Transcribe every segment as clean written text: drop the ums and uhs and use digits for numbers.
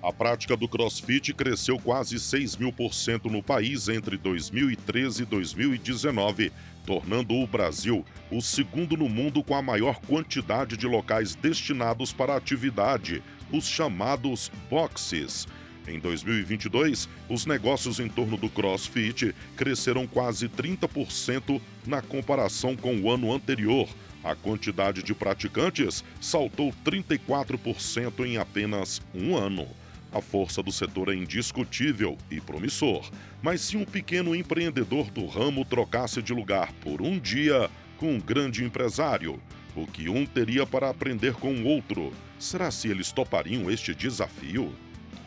A prática do CrossFit cresceu quase 6.000% no país entre 2013 e 2019, tornando o Brasil o segundo no mundo com a maior quantidade de locais destinados para a atividade, os chamados boxes. Em 2022, os negócios em torno do CrossFit cresceram quase 30% na comparação com o ano anterior. A quantidade de praticantes saltou 34% em apenas um ano. A força do setor é indiscutível e promissor, mas se um pequeno empreendedor do ramo trocasse de lugar por um dia com um grande empresário, o que um teria para aprender com o outro? Será se eles topariam este desafio?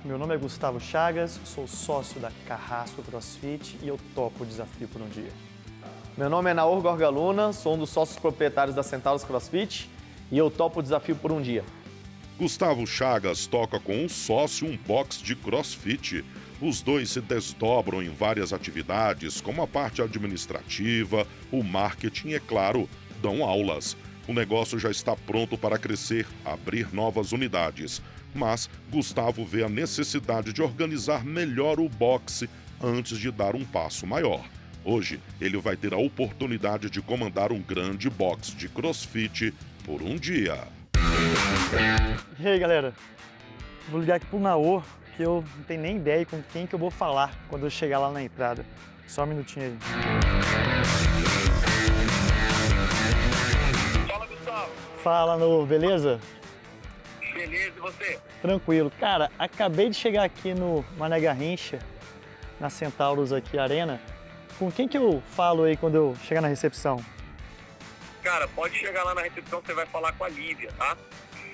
Meu nome é Gustavo Chagas, sou sócio da Carrasco CrossFit e eu topo o desafio por um dia. Meu nome é Naor Gorgaluna, sou um dos sócios proprietários da Centauros CrossFit e eu topo o desafio por um dia. Gustavo Chagas toca com um sócio um box de CrossFit. Os dois se desdobram em várias atividades, como a parte administrativa, o marketing e, é claro, dão aulas. O negócio já está pronto para crescer, abrir novas unidades. Mas Gustavo vê a necessidade de organizar melhor o boxe antes de dar um passo maior. Hoje, ele vai ter a oportunidade de comandar um grande box de CrossFit por um dia. E aí, galera? Vou ligar aqui pro Naor, que eu não tenho nem ideia com quem que eu vou falar quando eu chegar lá na entrada. Só um minutinho aí. Fala, Gustavo. Fala, Naor, beleza? Beleza, e você? Tranquilo. Cara, acabei de chegar aqui no Mané Garrincha, na Centauros aqui, Arena. Com quem que eu falo aí quando eu chegar na recepção? Cara, pode chegar lá na recepção, você vai falar com a Lívia, tá?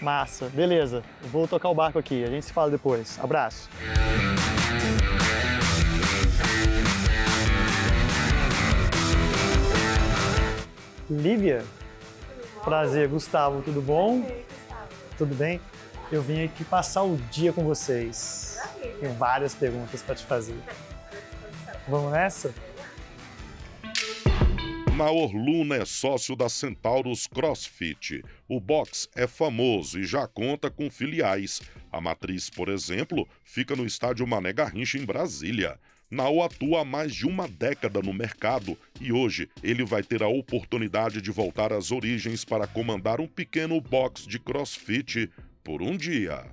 Massa, beleza. Eu vou tocar o barco aqui, a gente se fala depois. Abraço. Lívia? Prazer, Gustavo, tudo bom? Prazer, Gustavo. Tudo bem? Eu vim aqui passar o dia com vocês. Tenho várias perguntas para te fazer. Vamos nessa? Naor Luna é sócio da Centauros CrossFit. O box é famoso e já conta com filiais. A matriz, por exemplo, fica no estádio Mané Garrincha, em Brasília. Naor atua há mais de uma década no mercado e hoje ele vai ter a oportunidade de voltar às origens para comandar um pequeno box de CrossFit por um dia.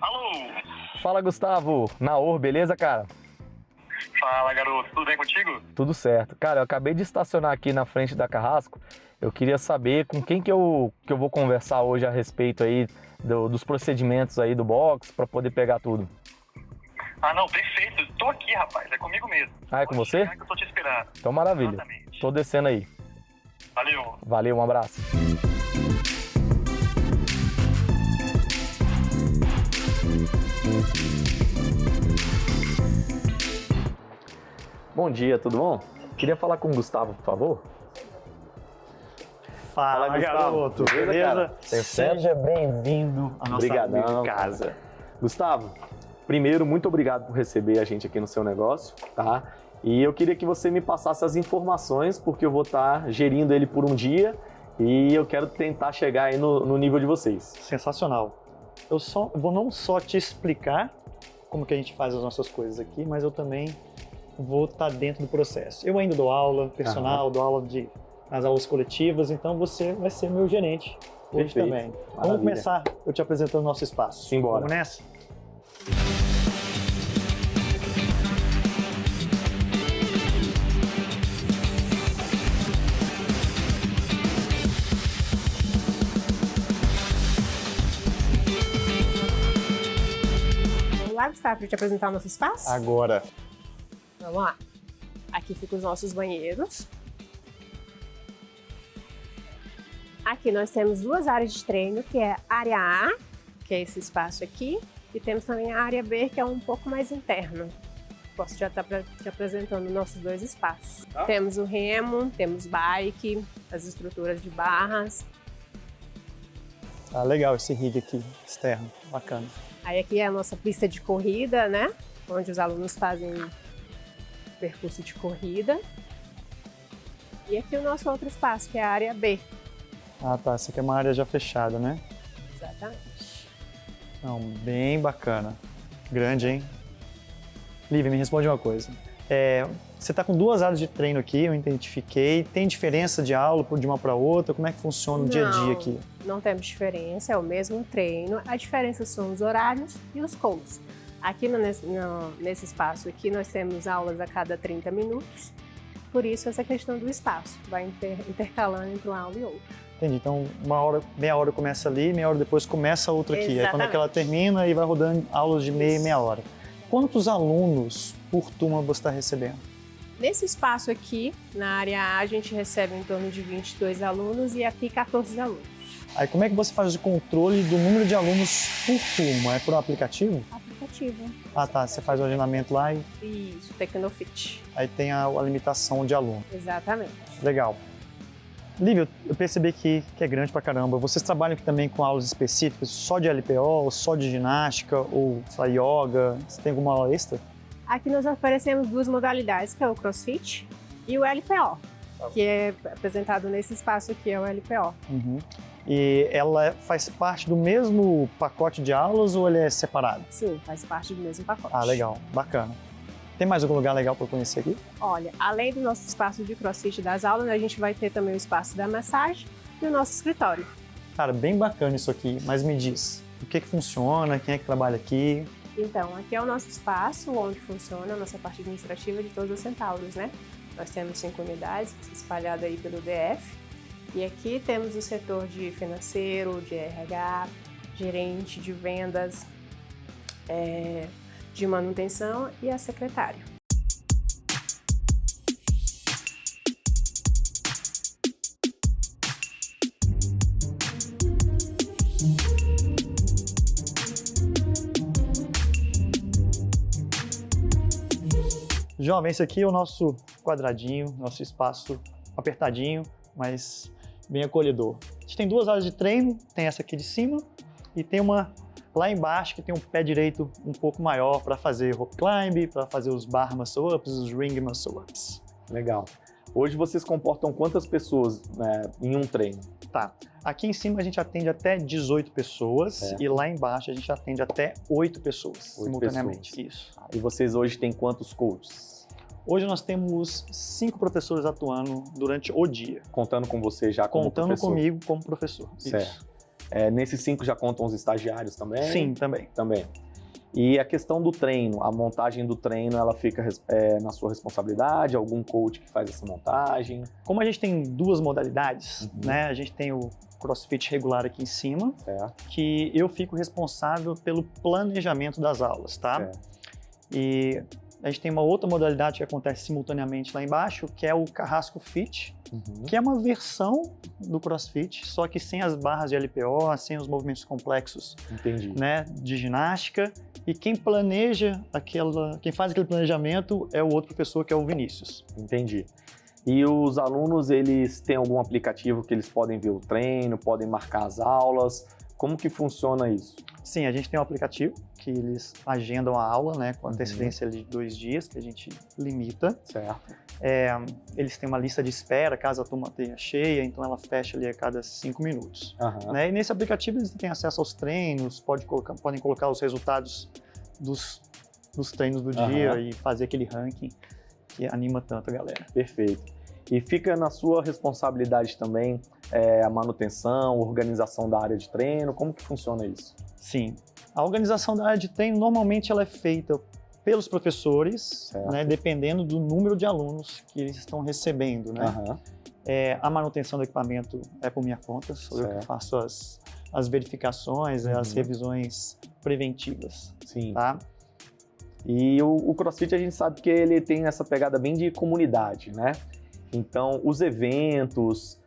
Alô? Fala, Gustavo. Naor, beleza, cara? Fala, garoto. Tudo bem contigo? Tudo certo. Cara, eu acabei de estacionar aqui na frente da Carrasco. Eu queria saber com quem que eu vou conversar hoje a respeito aí dos procedimentos aí do box para poder pegar tudo. Ah, não, perfeito. Tô aqui, rapaz. É comigo mesmo. Ah, é com Pode você? chegar que eu tô te esperando. Então, maravilha. Exatamente. Tô descendo aí. Valeu. Valeu, um abraço. Bom dia, tudo bom? Queria falar com o Gustavo, por favor. Fala, Gustavo. garoto. Beleza, Beleza? cara? Tem certo? Seja bem-vindo à nossa Obrigadão, amiga casa. Gustavo, primeiro, muito obrigado por receber a gente aqui no seu negócio, tá? E eu queria que você me passasse as informações, porque eu vou estar gerindo ele por um dia e eu quero tentar chegar aí no nível de vocês. Sensacional. Eu vou não só te explicar como que a gente faz as nossas coisas aqui, mas eu também vou estar dentro do processo. Eu ainda dou aula personal, dou aula nas aulas coletivas, então você vai ser meu gerente hoje Perfeito. também. Maravilha. Vamos começar eu te apresentando o nosso espaço. Simbora. Vamos nessa? Vamos lá, Gustavo, para te apresentar o nosso espaço? Agora. Vamos lá. Aqui ficam os nossos banheiros. Aqui nós temos duas áreas de treino, que é a área A, que é esse espaço aqui, e temos também a área B, que é um pouco mais interno. Posso já estar te apresentando nossos dois espaços. Temos o remo, temos bike, as estruturas de barras. Ah, legal esse rig aqui, externo. Bacana. Aí aqui é a nossa pista de corrida, né? Onde os alunos fazem percurso de corrida. E aqui o nosso outro espaço, que é a área B. Ah, tá. Essa aqui é uma área já fechada, né? Exatamente. Não, bem bacana. Grande, hein? Lívia, me responde uma coisa. Você está com 2 áreas de treino aqui, eu identifiquei. Tem diferença de aula de uma para outra? Como é que funciona no dia a dia aqui? Não temos diferença, é o mesmo treino. A diferença são os horários e os coaches. Aqui nesse espaço aqui nós temos aulas a cada 30 minutos. Por isso essa questão do espaço, vai intercalando entre uma aula e outra. Entendi, então meia hora começa ali, meia hora depois começa outra aqui. Exatamente. Aí quando é que ela termina e vai rodando aulas de meia e meia hora. Quantos alunos por turma você está recebendo? Nesse espaço aqui, na área A, a gente recebe em torno de 22 alunos e aqui 14 alunos. Aí como é que você faz o controle do número de alunos por turma? É por um aplicativo? Aplicativo. Ah tá, você faz o agendamento lá e Isso, Tecnofit. aí tem a limitação de aluno. Exatamente. Legal. Lívia, eu percebi que é grande pra caramba. Vocês trabalham aqui também com aulas específicas, só de LPO, ou só de ginástica, ou só yoga? Você tem alguma aula extra? Aqui nós oferecemos 2 modalidades, que é o CrossFit e o LPO, que é apresentado nesse espaço aqui, é o LPO. Uhum. E ela faz parte do mesmo pacote de aulas ou ele é separado? Sim, faz parte do mesmo pacote. Ah, legal, bacana. Tem mais algum lugar legal para conhecer aqui? Olha, além do nosso espaço de CrossFit das aulas, a gente vai ter também o espaço da massagem e o nosso escritório. Cara, bem bacana isso aqui, mas me diz, o que funciona, quem é que trabalha aqui? Então, aqui é o nosso espaço onde funciona a nossa parte administrativa de todos os centauros, né? Nós temos 5 unidades espalhadas aí pelo DF. E aqui temos o setor de financeiro, de RH, gerente de vendas, de manutenção e a secretária. Jovem, esse aqui é o nosso quadradinho, nosso espaço apertadinho, mas bem acolhedor. A gente tem 2 áreas de treino, tem essa aqui de cima e tem uma lá embaixo que tem um pé direito um pouco maior para fazer rope climb, para fazer os bar muscle ups, os ring muscle ups. Legal. Hoje vocês comportam quantas pessoas, né, em um treino? Tá. Aqui em cima a gente atende até 18 pessoas e lá embaixo a gente atende até 8 pessoas simultaneamente. Pessoas. Isso. E vocês hoje têm quantos coaches? Hoje nós temos 5 professores atuando durante o dia. Contando com você já como Contando professor? comigo como professor. Certo. Isso. Nesses 5 já contam os estagiários também? Sim, também. Também. E a questão do treino, a montagem do treino, ela fica na sua responsabilidade? Algum coach que faz essa montagem? Como a gente tem 2 modalidades, né? A gente tem o CrossFit regular aqui em cima, Certo. que eu fico responsável pelo planejamento das aulas, tá? Certo. E a gente tem uma outra modalidade que acontece simultaneamente lá embaixo, que é o Carrasco Fit, que é uma versão do CrossFit, só que sem as barras de LPO, sem os movimentos complexos, Entendi. né, de ginástica. E quem planeja quem faz aquele planejamento é o outro professor, que é o Vinícius. Entendi. E os alunos, eles têm algum aplicativo que eles podem ver o treino, podem marcar as aulas? Como que funciona isso? Sim, a gente tem um aplicativo que eles agendam a aula, né, com antecedência de 2 dias, que a gente limita. Certo. Eles têm uma lista de espera, caso a turma esteja cheia, então ela fecha ali a cada 5 minutos. Né? E nesse aplicativo eles têm acesso aos treinos, podem colocar os resultados dos treinos do dia e fazer aquele ranking que anima tanto a galera. Perfeito. E fica na sua responsabilidade também a manutenção, organização da área de treino, como que funciona isso? Sim. A organização da área de treino normalmente ela é feita pelos professores, né, dependendo do número de alunos que eles estão recebendo, né? A manutenção do equipamento é por minha conta, sou eu que faço as verificações, as revisões preventivas. Sim. Tá? E o CrossFit a gente sabe que ele tem essa pegada bem de comunidade, né? Então, os eventos,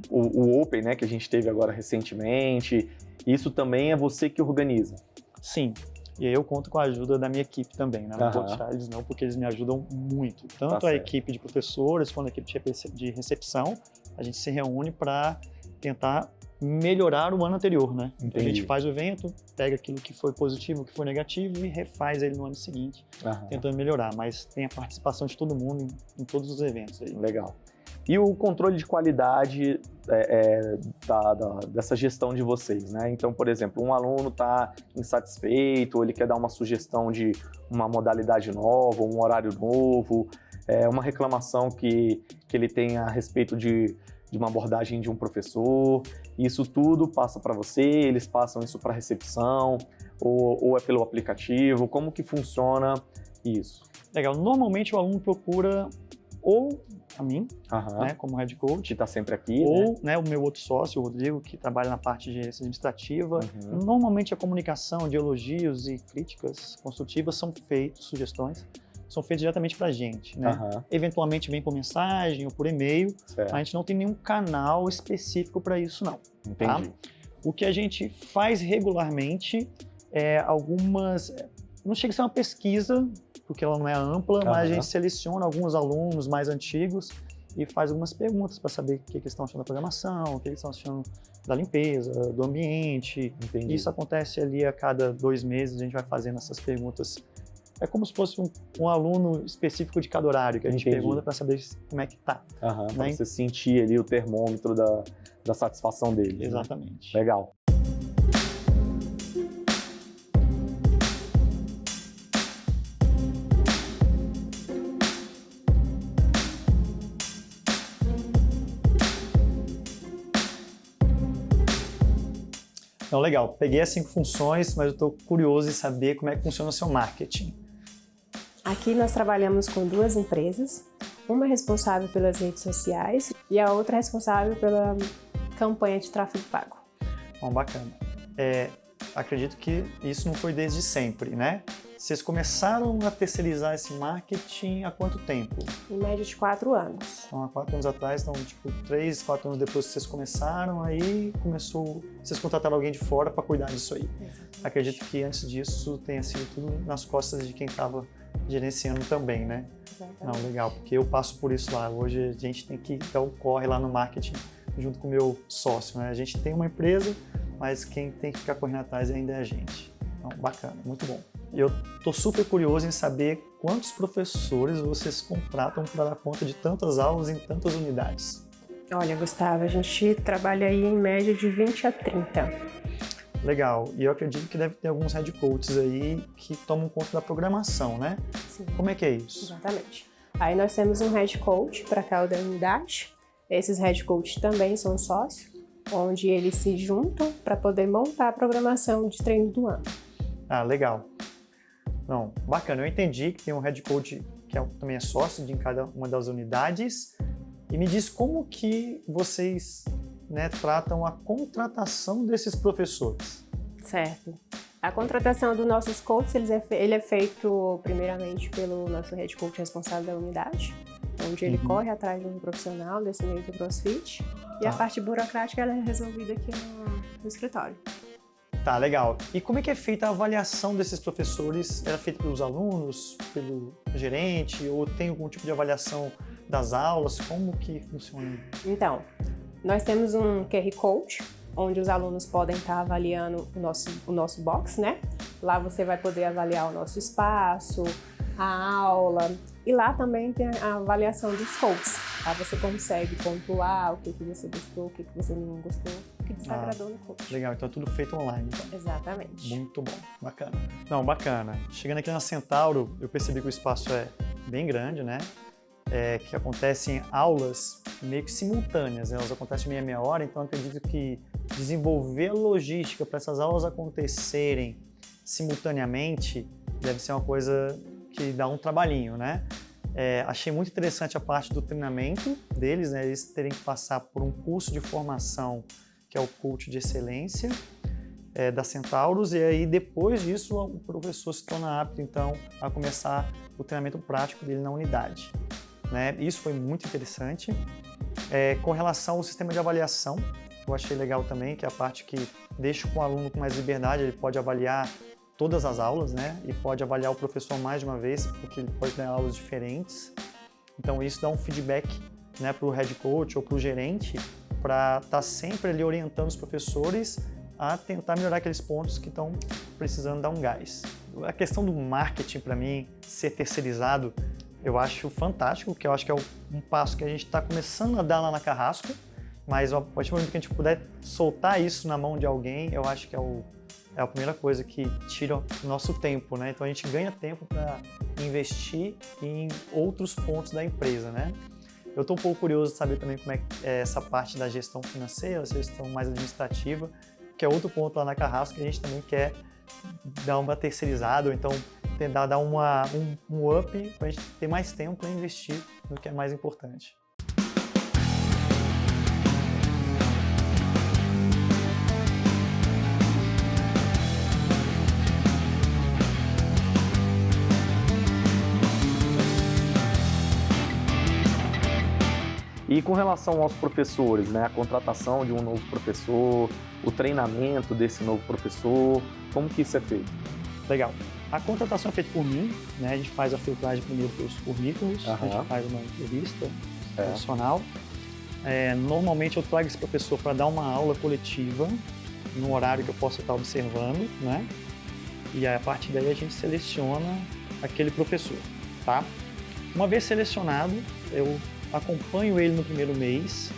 o Open, né, que a gente teve agora recentemente, isso também é você que organiza? Sim. E aí eu conto com a ajuda da minha equipe também, né? Não vou deixar eles não, porque eles me ajudam muito. Tanto a equipe de professores quanto a equipe de recepção, a gente se reúne para tentar melhorar o ano anterior, né? Então a gente faz o evento, pega aquilo que foi positivo, o que foi negativo e refaz ele no ano seguinte, tentando melhorar. Mas tem a participação de todo mundo em todos os eventos aí. Legal. E o controle de qualidade dessa gestão de vocês, né? Então, por exemplo, um aluno está insatisfeito, ou ele quer dar uma sugestão de uma modalidade nova, um horário novo, uma reclamação que ele tem a respeito de uma abordagem de um professor. Isso tudo passa para você, eles passam isso para a recepção, ou é pelo aplicativo? Como que funciona isso? Legal. Normalmente o aluno procura ou a mim, né, como head coach, que está sempre aqui, ou né, o meu outro sócio, o Rodrigo, que trabalha na parte de gerência administrativa. Normalmente a comunicação de elogios e críticas construtivas são feitas, sugestões, são feitas diretamente para a gente, né? Eventualmente vem por mensagem ou por e-mail. A gente não tem nenhum canal específico para isso, não. Entendi. Tá? O que a gente faz regularmente é algumas... Não chega a ser uma pesquisa, porque ela não é ampla, mas a gente seleciona alguns alunos mais antigos e faz algumas perguntas para saber o que eles estão achando da programação, o que eles estão achando da limpeza, do ambiente. Entendi. Isso acontece ali a cada 2 meses, a gente vai fazendo essas perguntas. É como se fosse um aluno específico de cada horário, que a gente pergunta para saber como é que tá. Para você sentir ali o termômetro da satisfação dele. Exatamente. Né? Legal. Então, legal. Peguei as 5 funções, mas eu estou curioso em saber como é que funciona o seu marketing. Aqui nós trabalhamos com 2 empresas, uma responsável pelas redes sociais e a outra responsável pela campanha de tráfego pago. Bom, bacana. Acredito que isso não foi desde sempre, né? Vocês começaram a terceirizar esse marketing há quanto tempo? Em média de 4 anos. Então, há 4 anos atrás, então, tipo, 3, 4 anos depois que vocês começaram, aí vocês contrataram alguém de fora para cuidar disso aí. Exatamente. Acredito que antes disso tenha sido tudo nas costas de quem estava gerenciando também, né? Exatamente. Não, legal, porque eu passo por isso lá. Hoje a gente tem que dar o corre lá no marketing junto com o meu sócio, né? A gente tem uma empresa, mas quem tem que ficar correndo atrás ainda é a gente. Então, bacana, muito bom. E eu tô super curioso em saber quantos professores vocês contratam para dar conta de tantas aulas em tantas unidades. Olha, Gustavo, a gente trabalha aí em média de 20 a 30. Legal. E eu acredito que deve ter alguns head coaches aí que tomam conta da programação, né? Sim. Como é que é isso? Exatamente. Aí nós temos um head coach para cada unidade. Esses head coaches também são sócios, onde eles se juntam para poder montar a programação de treino do ano. Ah, legal. Não, bacana. Eu entendi que tem um head coach que também é sócio de cada uma das unidades. E me diz como que vocês, né, tratam a contratação desses professores. Certo. A contratação dos nossos coaches, ele é feito primeiramente pelo nosso head coach responsável da unidade, onde ele corre atrás de um profissional desse meio do CrossFit. E a parte burocrática ela é resolvida aqui no escritório. Tá, legal. E como é que é feita a avaliação desses professores? É feita pelos alunos, pelo gerente, ou tem algum tipo de avaliação das aulas? Como que funciona? Então, nós temos um QR Code, onde os alunos podem estar avaliando o nosso box, né? Lá você vai poder avaliar o nosso espaço, a aula, e lá também tem a avaliação dos coaches. Lá você consegue pontuar o que você gostou, o que você não gostou, o que desagradou no coach. Legal, então é tudo feito online. Então. Exatamente. Muito bom, bacana. Não, bacana. Chegando aqui na Centauro, eu percebi que o espaço é bem grande, né? Que acontecem aulas meio que simultâneas, né? Elas acontecem meia hora, então eu acredito que desenvolver a logística para essas aulas acontecerem simultaneamente deve ser uma coisa que dá um trabalhinho, né? Achei muito interessante a parte do treinamento deles, né? Eles terem que passar por um curso de formação que é o Coach de Excelência da Centauros, e aí depois disso o professor se torna apto então a começar o treinamento prático dele na unidade, né? Isso foi muito interessante. Com relação ao sistema de avaliação, eu achei legal também, que é a parte que deixa o aluno com mais liberdade, ele pode avaliar todas as aulas, né? E pode avaliar o professor mais de uma vez, porque ele pode dar aulas diferentes. Então isso dá um feedback, né, para o head coach ou para o gerente, para estar sempre ali orientando os professores a tentar melhorar aqueles pontos que estão precisando dar um gás. A questão do marketing, para mim, ser terceirizado, Eu acho fantástico, porque eu acho que é um passo que a gente está começando a dar lá na Carrasco, mas a partir do momento que a gente puder soltar isso na mão de alguém, eu acho que é a primeira coisa que tira o nosso tempo, né? Então a gente ganha tempo para investir em outros pontos da empresa, né? Eu estou um pouco curioso de saber também como é essa parte da gestão financeira, essa gestão mais administrativa, que é outro ponto lá na Carrasco que a gente também quer dar uma terceirizada, ou então tentar dar um up para a gente ter mais tempo para investir no que é mais importante. E com relação aos professores, né, a contratação de um novo professor, o treinamento desse novo professor, como que isso é feito? Legal. A contratação é feita por mim, né? A gente faz a filtragem primeiro pelos currículos, a gente faz uma entrevista profissional. Normalmente eu trago esse professor para dar uma aula coletiva, no horário que eu possa estar observando, né? E aí, a partir daí a gente seleciona aquele professor, tá? Uma vez selecionado, eu acompanho ele no primeiro mês.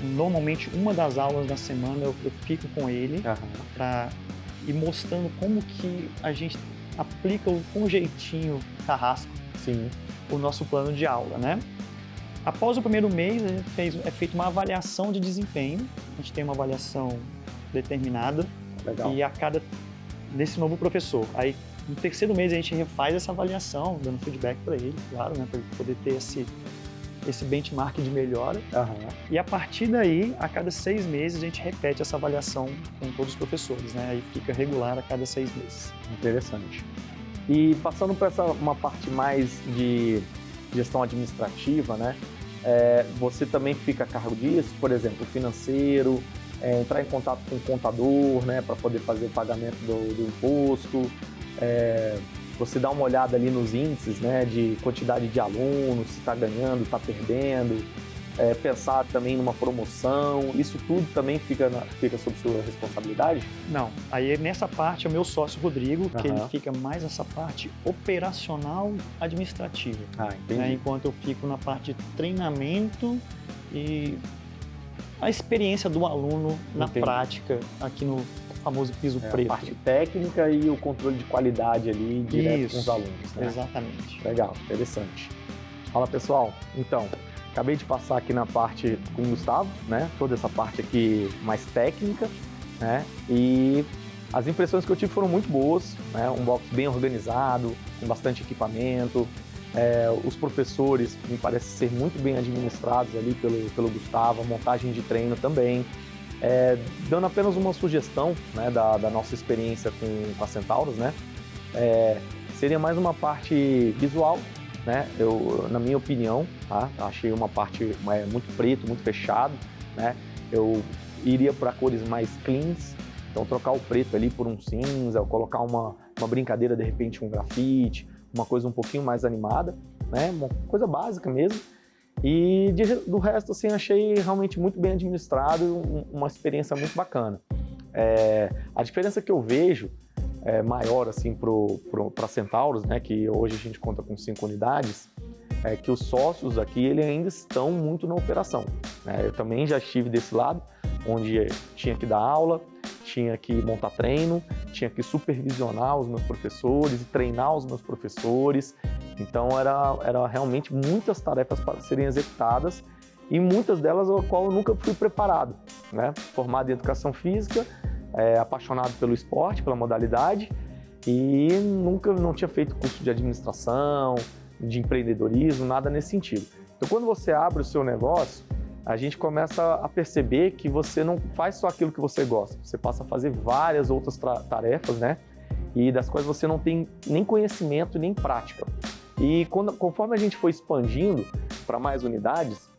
Normalmente, uma das aulas da semana eu fico com ele para ir mostrando como que a gente aplica com jeitinho Carrasco o nosso plano de aula, né? Após o primeiro mês, é feita uma avaliação de desempenho. A gente tem uma avaliação determinada. Legal. E a cada desse novo professor. Aí, no terceiro mês, a gente refaz essa avaliação, dando feedback para ele, claro, né? Para ele poder ter esse benchmark de melhora. E a partir daí, a cada 6 meses, a gente repete essa avaliação com todos os professores, né? Aí fica regular a cada 6 meses. Interessante. E passando para uma parte mais de gestão administrativa, né? Você também fica a cargo disso, por exemplo, financeiro, entrar em contato com o contador, né? Para poder fazer o pagamento do imposto, você dá uma olhada ali nos índices, né, de quantidade de alunos, se está ganhando, está perdendo, pensar também numa promoção, isso tudo também fica sob sua responsabilidade? Não, aí nessa parte é o meu sócio Rodrigo, que ele fica mais nessa parte operacional administrativa. Entendi. Né, enquanto eu fico na parte de treinamento e a experiência do aluno na prática aqui no famoso piso preto. A parte técnica e o controle de qualidade ali direto com os alunos, né? Exatamente. Legal, interessante. Fala pessoal, então, acabei de passar aqui na parte com o Gustavo, né? Toda essa parte aqui mais técnica, né? E as impressões que eu tive foram muito boas, né? Um box bem organizado, com bastante equipamento. Os professores me parecem ser muito bem administrados ali pelo Gustavo, a montagem de treino também. Dando apenas uma sugestão, né, da nossa experiência com a Centauros, né, seria mais uma parte visual, né, na minha opinião, tá, achei uma parte muito preto, muito fechado, né, eu iria para cores mais cleans, então trocar o preto ali por um cinza, ou colocar uma brincadeira, de repente um grafite, uma coisa um pouquinho mais animada, né, uma coisa básica mesmo. E do resto, assim, achei realmente muito bem administrado, uma experiência muito bacana. A diferença que eu vejo maior, assim, para Centauros, né, que hoje a gente conta com 5 unidades, é que os sócios aqui eles ainda estão muito na operação. Eu também já estive desse lado, onde tinha que dar aula, tinha que montar treino, tinha que supervisionar os meus professores e treinar os meus professores. Então, era realmente muitas tarefas para serem executadas e muitas delas ao qual eu nunca fui preparado, né? Formado em educação física, apaixonado pelo esporte, pela modalidade e não tinha feito curso de administração, de empreendedorismo, nada nesse sentido. Então, quando você abre o seu negócio, a gente começa a perceber que você não faz só aquilo que você gosta, você passa a fazer várias outras tarefas, né? E das quais você não tem nem conhecimento nem prática. E conforme a gente foi expandindo para mais unidades,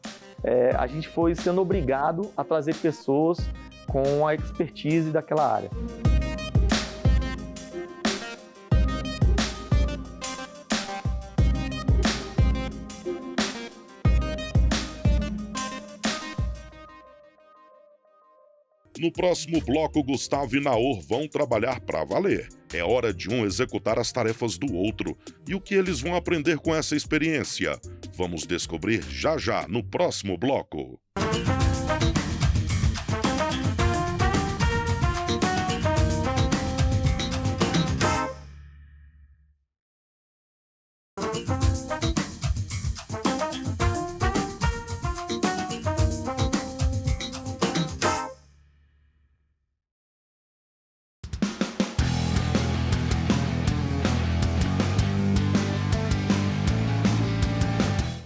a gente foi sendo obrigado a trazer pessoas com a expertise daquela área. No próximo bloco, Gustavo e Naor vão trabalhar para valer. É hora de um executar as tarefas do outro. E o que eles vão aprender com essa experiência? Vamos descobrir já já no próximo bloco.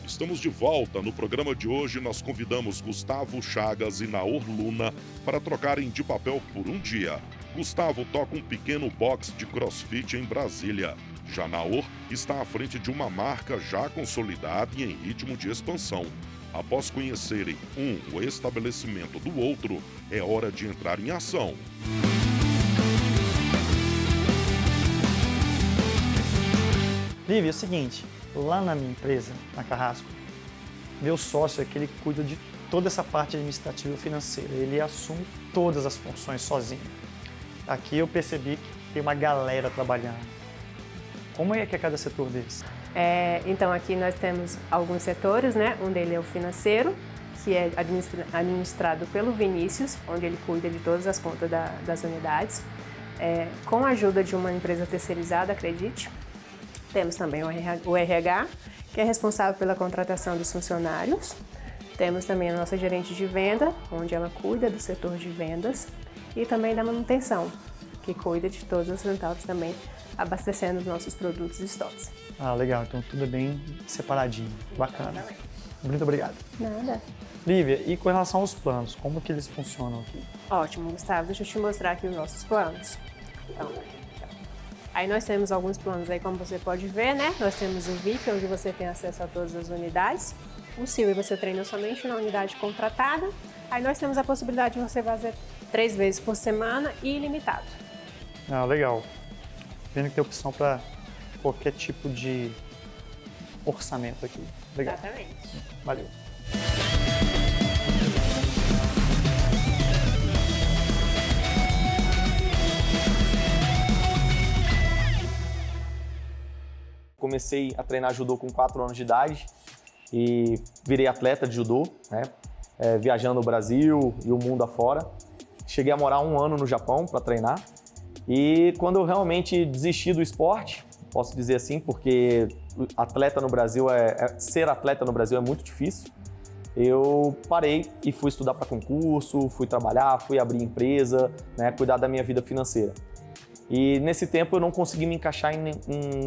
Estamos de volta. No programa de hoje, nós convidamos Gustavo Chagas e Naor Luna para trocarem de papel por um dia. Gustavo toca um pequeno box de CrossFit em Brasília. Já Naor está à frente de uma marca já consolidada e em ritmo de expansão. Após conhecerem o estabelecimento do outro, é hora de entrar em ação. Vivi, é o seguinte, lá na minha empresa, na Carrasco, meu sócio é que ele cuida de toda essa parte administrativa e financeira. Ele assume todas as funções sozinho. Aqui eu percebi que tem uma galera trabalhando. Como é que é cada setor deles? Então aqui nós temos alguns setores, né? Um deles é o financeiro, que é administrado pelo Vinícius, onde ele cuida de todas as contas das unidades. Com a ajuda de uma empresa terceirizada, acredite. Temos também o RH, que é responsável pela contratação dos funcionários. Temos também a nossa gerente de venda, onde ela cuida do setor de vendas. E também da manutenção, que cuida de todas as centauros também, abastecendo os nossos produtos e estoques. Ah, legal. Então tudo bem separadinho. Bacana. Muito obrigado. Nada. Lívia, e com relação aos planos, como que eles funcionam aqui? Ótimo, Gustavo. Deixa eu te mostrar aqui os nossos planos. Então, aí nós temos alguns planos aí, como você pode ver, né? Nós temos o VIP, onde você tem acesso a todas as unidades. O Silvio, você treina somente na unidade contratada. Aí nós temos a possibilidade de você fazer 3 vezes por semana e ilimitado. Ah, legal. Vendo que tem opção para qualquer tipo de orçamento aqui. Legal. Exatamente. Valeu. Comecei a treinar judô com 4 anos de idade e virei atleta de judô, né? Viajando o Brasil e o mundo afora. Cheguei a morar 1 ano no Japão para treinar e quando eu realmente desisti do esporte, posso dizer assim, porque atleta no Brasil ser atleta no Brasil é muito difícil, eu parei e fui estudar para concurso, fui trabalhar, fui abrir empresa, né? Cuidar da minha vida financeira. E nesse tempo eu não consegui me encaixar em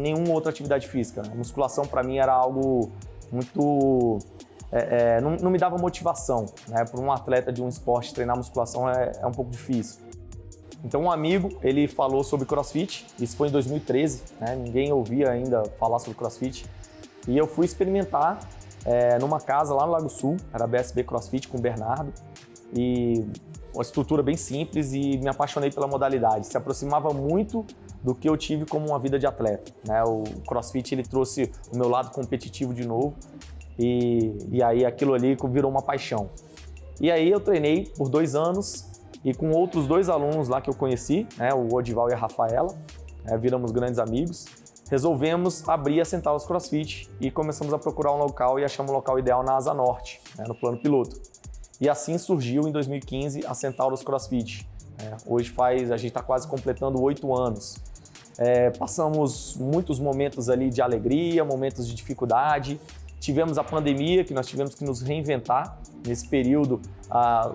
nenhuma outra atividade física. A musculação para mim era algo muito... não me dava motivação, né? Para um atleta de um esporte treinar musculação é um pouco difícil. Então um amigo, ele falou sobre CrossFit, isso foi em 2013, né? Ninguém ouvia ainda falar sobre CrossFit. E eu fui experimentar numa casa lá no Lago Sul, era a BSB CrossFit com o Bernardo. E uma estrutura bem simples e me apaixonei pela modalidade. Se aproximava muito do que eu tive como uma vida de atleta, né? O CrossFit ele trouxe o meu lado competitivo de novo e aí aquilo ali virou uma paixão. E aí eu treinei por 2 anos e com outros 2 alunos lá que eu conheci, né? O Odival e a Rafaela, viramos grandes amigos. Resolvemos abrir a Centauros CrossFit e começamos a procurar um local e achamos um local ideal na Asa Norte, né? No plano piloto. E assim surgiu em 2015 a Centauros CrossFit. Hoje a gente está quase completando 8 anos. Passamos muitos momentos ali de alegria, momentos de dificuldade. Tivemos a pandemia, que nós tivemos que nos reinventar. Nesse período,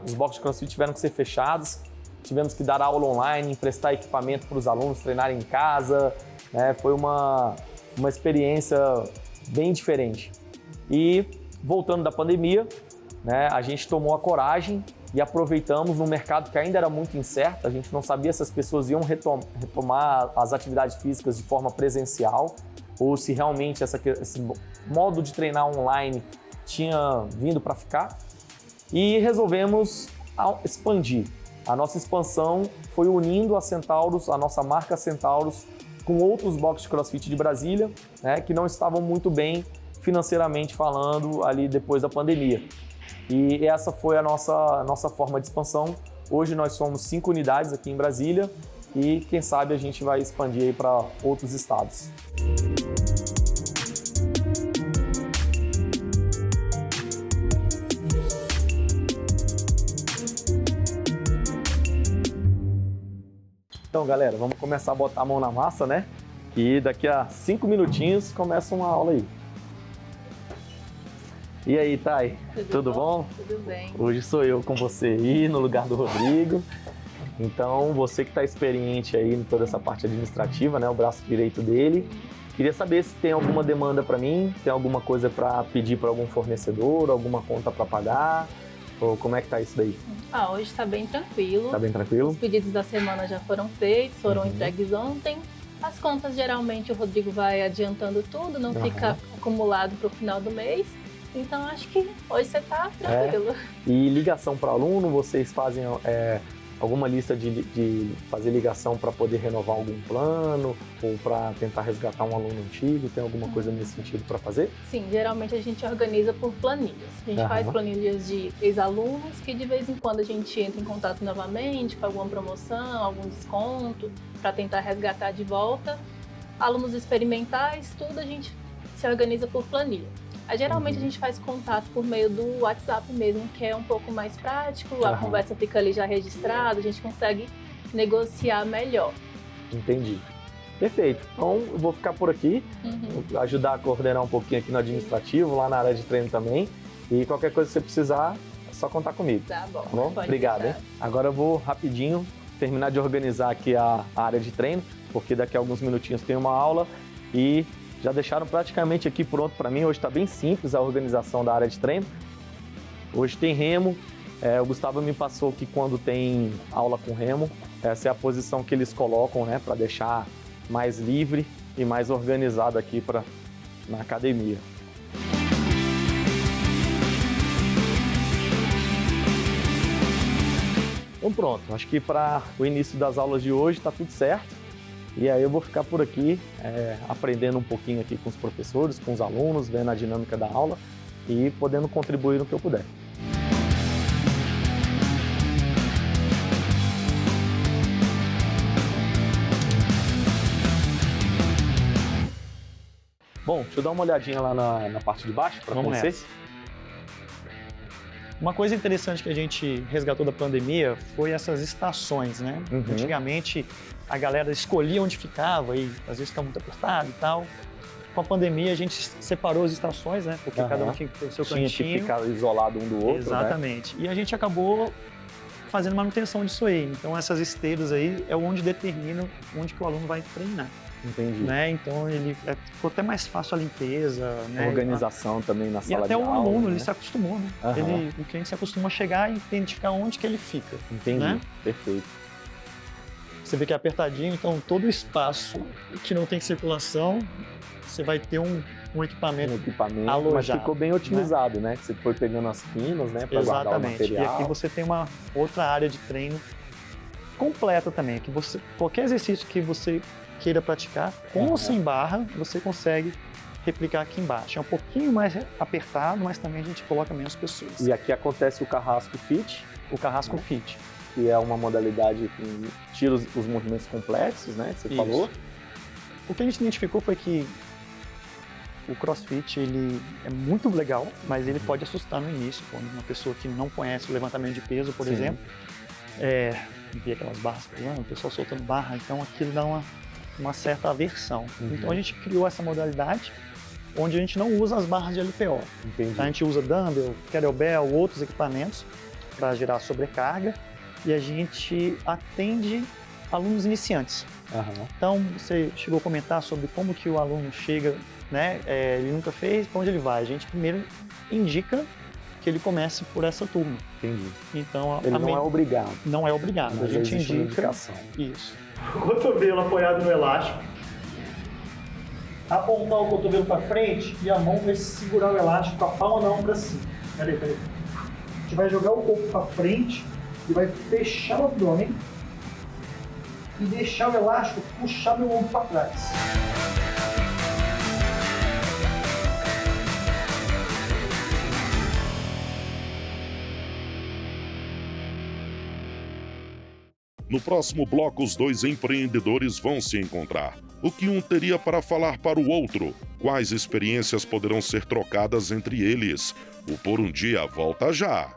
os boxes de CrossFit tiveram que ser fechados. Tivemos que dar aula online, emprestar equipamento para os alunos treinarem em casa. Foi uma experiência bem diferente. E voltando da pandemia, a gente tomou a coragem e aproveitamos num mercado que ainda era muito incerto, a gente não sabia se as pessoas iam retomar as atividades físicas de forma presencial ou se realmente esse modo de treinar online tinha vindo para ficar e resolvemos expandir. A nossa expansão foi unindo a Centauros, a nossa marca Centauros, com outros boxes de CrossFit de Brasília, que não estavam muito bem financeiramente falando ali depois da pandemia. E essa foi a nossa forma de expansão, Hoje nós somos 5 unidades aqui em Brasília e quem sabe a gente vai expandir aí para outros estados. Então, galera, vamos começar a botar a mão na massa, né? E daqui a 5 minutinhos começa uma aula aí. E aí, Thay? Tudo bom? Tudo bem. Hoje sou eu com você aí, no lugar do Rodrigo. Então, você que está experiente aí em toda essa parte administrativa, né? O braço direito dele. Queria saber se tem alguma demanda para mim, tem alguma coisa para pedir para algum fornecedor, alguma conta para pagar, ou como é que tá isso daí? Hoje está bem tranquilo. Tá bem tranquilo? Os pedidos da semana já foram feitos, foram entregues ontem. As contas, geralmente, o Rodrigo vai adiantando tudo, não fica acumulado para o final do mês. Então, acho que hoje você está tranquilo. E ligação para aluno, vocês fazem alguma lista de fazer ligação para poder renovar algum plano ou para tentar resgatar um aluno antigo? Tem alguma coisa nesse sentido para fazer? Sim, geralmente a gente organiza por planilhas. A gente faz planilhas de ex-alunos que de vez em quando a gente entra em contato novamente com alguma promoção, algum desconto, para tentar resgatar de volta. Alunos experimentais, tudo a gente se organiza por planilha. Aí, geralmente a gente faz contato por meio do WhatsApp mesmo, que é um pouco mais prático, a conversa fica ali já registrada, a gente consegue negociar melhor. Entendi. Perfeito. Então, eu vou ficar por aqui, vou ajudar a coordenar um pouquinho aqui no administrativo, lá na área de treino também. E qualquer coisa que você precisar, é só contar comigo. Tá bom. Tá bom? Pode Obrigado, deixar. hein? Agora eu vou rapidinho terminar de organizar aqui a área de treino, porque daqui a alguns minutinhos tem uma aula e já deixaram praticamente aqui pronto para mim. Hoje está bem simples a organização da área de treino. Hoje tem remo. O Gustavo me passou que quando tem aula com remo, essa é a posição que eles colocam, né, para deixar mais livre e mais organizado aqui na academia. Então pronto, acho que para o início das aulas de hoje está tudo certo. E aí eu vou ficar por aqui aprendendo um pouquinho aqui com os professores, com os alunos, vendo a dinâmica da aula e podendo contribuir no que eu puder. Bom, deixa eu dar uma olhadinha lá na parte de baixo para vocês. Uma coisa interessante que a gente resgatou da pandemia foi essas estações, né? Antigamente a galera escolhia onde ficava e às vezes ficava muito apertado e tal. Com a pandemia a gente separou as estações, né? Porque cada um tinha que ter o seu cantinho. Tinha que ficar isolado um do outro, exatamente. Né? E a gente acabou fazendo manutenção disso aí. Então essas esteiras aí é onde determina onde que o aluno vai treinar. Entendi. Né? Então ficou até mais fácil a limpeza, né? A organização também na sala de aula. E até o aluno, né? ele se acostumou, né? O cliente se acostuma a chegar e identificar onde que ele fica. Entendi, né? Perfeito. Você vê que é apertadinho, então todo o espaço que não tem circulação, você vai ter um equipamento alojado. Mas ficou bem otimizado, né? Você foi pegando as pinas, né? Para guardar o material. E aqui você tem uma outra área de treino completa também, que qualquer exercício que você queira praticar, com ou sem barra, você consegue replicar aqui embaixo. É um pouquinho mais apertado, mas também a gente coloca menos pessoas. E aqui acontece o Carrasco Fit. O Carrasco Fit. Que é uma modalidade que tira os movimentos complexos, né? Que você falou. O que a gente identificou foi que o CrossFit, ele é muito legal, mas ele pode assustar no início, quando uma pessoa que não conhece o levantamento de peso, por exemplo, vê aquelas barras pulando, o pessoal soltando barra, então aquilo dá uma certa aversão. Então a gente criou essa modalidade onde a gente não usa as barras de LPO. Entendi. A gente usa dumbbell, kettlebell, outros equipamentos para gerar sobrecarga e a gente atende alunos iniciantes. Então você chegou a comentar sobre como que o aluno chega, né? Ele nunca fez, para onde ele vai? A gente primeiro indica que ele comece por essa turma. Entendi. Então, ele não é obrigado. Não é obrigado. Mas a gente indica. Indicação. Isso. O cotovelo apoiado no elástico. Apontar o cotovelo para frente e a mão vai segurar o elástico com a palma da mão para cima. Peraí. A gente vai jogar o corpo para frente e vai fechar o abdômen e deixar o elástico puxar meu ombro para trás. No próximo bloco, os dois empreendedores vão se encontrar. O que um teria para falar para o outro? Quais experiências poderão ser trocadas entre eles? O Por um Dia volta já.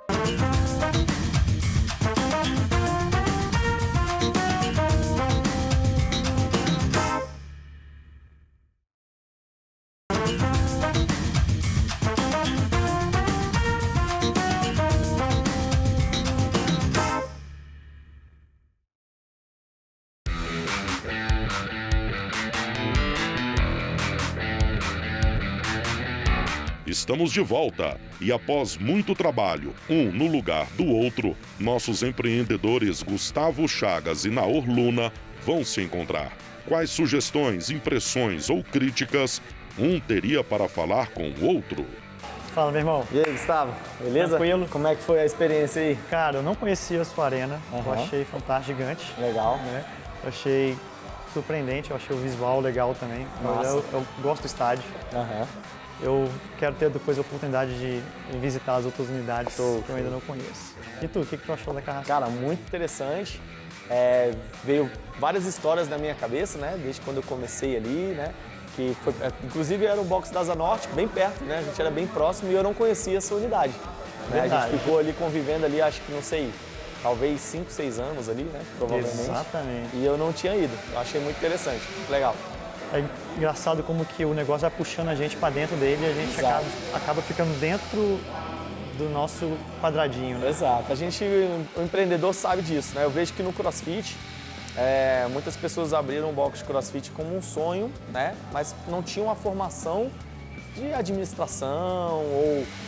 Estamos de volta e após muito trabalho, um no lugar do outro, nossos empreendedores Gustavo Chagas e Naor Luna vão se encontrar. Quais sugestões, impressões ou críticas um teria para falar com o outro? Fala, meu irmão. E aí, Gustavo? Beleza? Tranquilo? Como é que foi a experiência aí? Cara, eu não conhecia a sua arena, eu Aham. achei fantástico, gigante. Legal. Né? Eu achei surpreendente, eu achei o visual legal também. Massa. Eu gosto do estádio. Aham. Eu quero ter depois a oportunidade de visitar as outras unidades que eu ainda não conheço. E tu, o que tu achou da Carrasco? Cara, muito interessante. Veio várias histórias na minha cabeça, né? Desde quando eu comecei ali, né? Que foi, inclusive era o box da Asa Norte, bem perto, né? A gente era bem próximo e eu não conhecia essa unidade. Né? A gente ficou ali convivendo ali, acho que não sei, talvez 5, 6 anos ali, né? Provavelmente. Exatamente. E eu não tinha ido. Eu achei muito interessante, legal. É engraçado como que o negócio vai puxando a gente para dentro dele e a gente Exato. acaba ficando dentro do nosso quadradinho, né? Exato. O empreendedor sabe disso, né? Eu vejo que no CrossFit, muitas pessoas abriram o box de CrossFit como um sonho, né? Mas não tinham uma formação de administração